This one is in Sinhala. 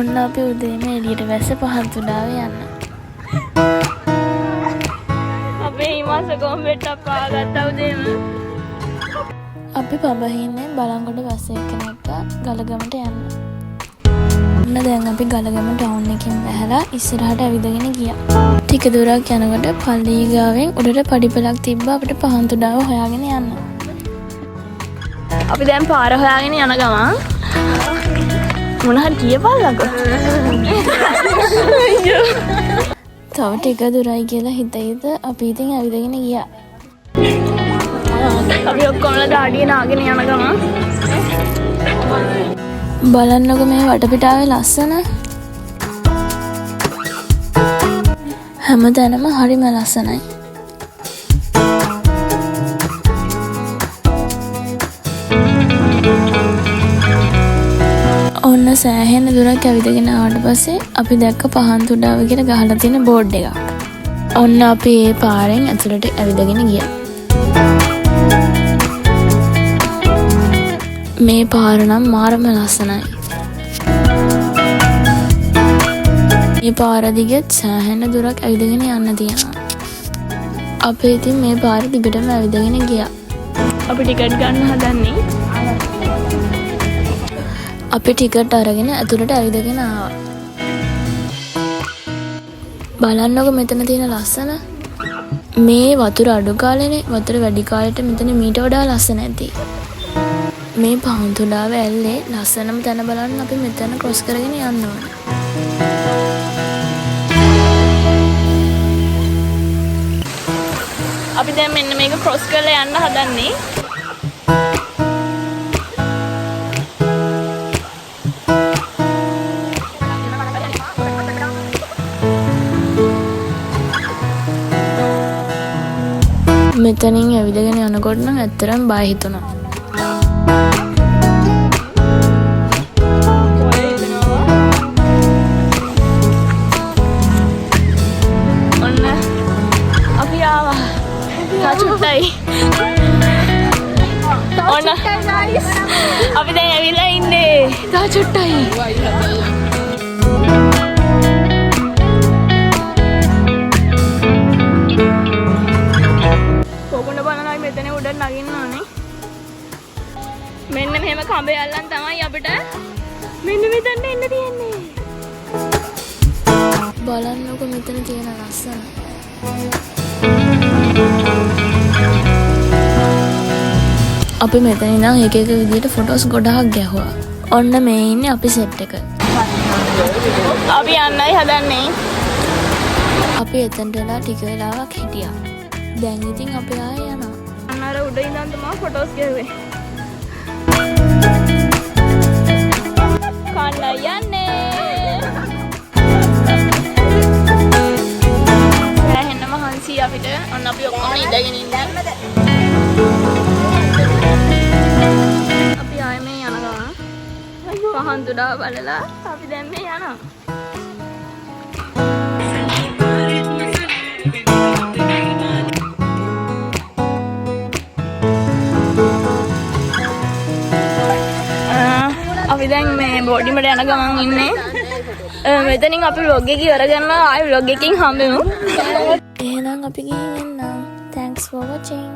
ඔන්න අපි උදේම එළියට වැස්ස පහන් තුඩාව යන්න. අපේ හිමාස ගොම්බෙට්ට පාගත්තා උදේම. අපි පබහින්නේ බලංගොඩ බස් එකකට ගලගමට යන්න. ඔන්න දැන් අපි ගලගම ටවුන් එකෙන් බැහැලා ඉස්සරහට ඇවිදගෙන ගියා. ටික දුරක් යනකොට පල්ලිය ගාවෙන් උඩට පඩිපෙලක් තිබ්බා අපිට පහන් තුඩාව හොයාගෙන යන්න. අපි දැන් පාර හොයාගෙන යන ගමන් මොනහරි කියපල්ලකෝ. තව ටික දුරයි කියලා හිතයිද අපි ඉතින් ඇවිදගෙන ගියා. අපි ඔක්කොමලා දාඩිය නාගෙන යන ගමන් බලන්නකො මේ වටපිටාවේ ලස්සන. හැම තැනම හරිම ලස්සනයි. ඔන්න සෑහෙන දුරක් ඇවිදගෙන ආවට පස්සේ අපි දැක්ක පහන් තුඩාව කියලා ගහලා තියෙන බෝඩ් එකක්. ඔන්න අපි ඒ පාරෙන් ඇතුළට ඇවිදගෙන ගියා. මේ පාර නම් මාරම ලස්සනයි. මේ පාර දිගට සෑහෙන දුරක් ඇවිදගෙන යන්න තියෙනවා. අපි ඉතින් මේ පාර දිගටම ඇවිදගෙන ගියා. අපි ටිකට් ගන්න හදන්නේ. අපි ටිකට් අරගෙන ඇතුළට ඇවිදගෙන ආවා. බලන්නකො මෙතන තියෙන ලස්සන. මේ වතුර අඩු කාලෙනේ. වතුර වැඩි කාලෙට මෙතන මීට වඩා ලස්සන ඇති. මේ පහන් තුඩාව ඇල්ලේ ලස්සනම තැන බලන්න අපි මෙතන ක්‍රොස් කරගෙන යන්න ඕන. අපි දැන් මෙන්න මේක ක්‍රොස් කරලා යන්න හදන්නේ. මෙතනින් ඇවිදගෙන යනකොට නම් ඇත්තටම බය හිතුණා. ඔන්න අපි ආවා. තාචුට්ටයි. ඔන්න අපි දැන් ඇවිල්ලා ඉන්නේ. තාචුට්ටයි. මෙතන උඩ නගින්න ඕනේ. මෙන්න මෙහෙම කඹේ අල්ලන් තමයි අපිට මෙන්න මෙතන එන්න තියෙන්නේ. බලන්නකො මෙතන තියෙන ලස්සන. අපි මෙතන ඉඳන් එක එක විදිහට ෆොටෝස් ගොඩාක් ගැහුවා. ඔන්න මේ ඉන්නේ අපි සෙට් එක. අපි යන්නයි හදන්නේ. අපි එතනට වෙලා ටික වෙලාවක් හිටියා. දැන් ඉතින් අපි ආයෙ යනවා. අර උඩ ඉඳන් තමයි ෆොටෝස් ගැහුවේ. කන්න යන්නේ. එහෙනම් මහන්සි අපිට ඔන්න අපි ඔක්කොම ඉඳගෙන ඉන්නේ. අපි ආයෙ මේ යන ගමන් පහන් තුඩාව බලලා අපි දැන් මේ යනවා. අපි දැන් මේ බෝඩිමට යන ගමන් ඉන්නේ. මෙතනින් අපි vlog එක ඉවර කරනවා. ආයෙ vlog එකකින් හම්බෙමු. එහෙනම් අපි ගිහින් එන්නම්. Thanks for watching.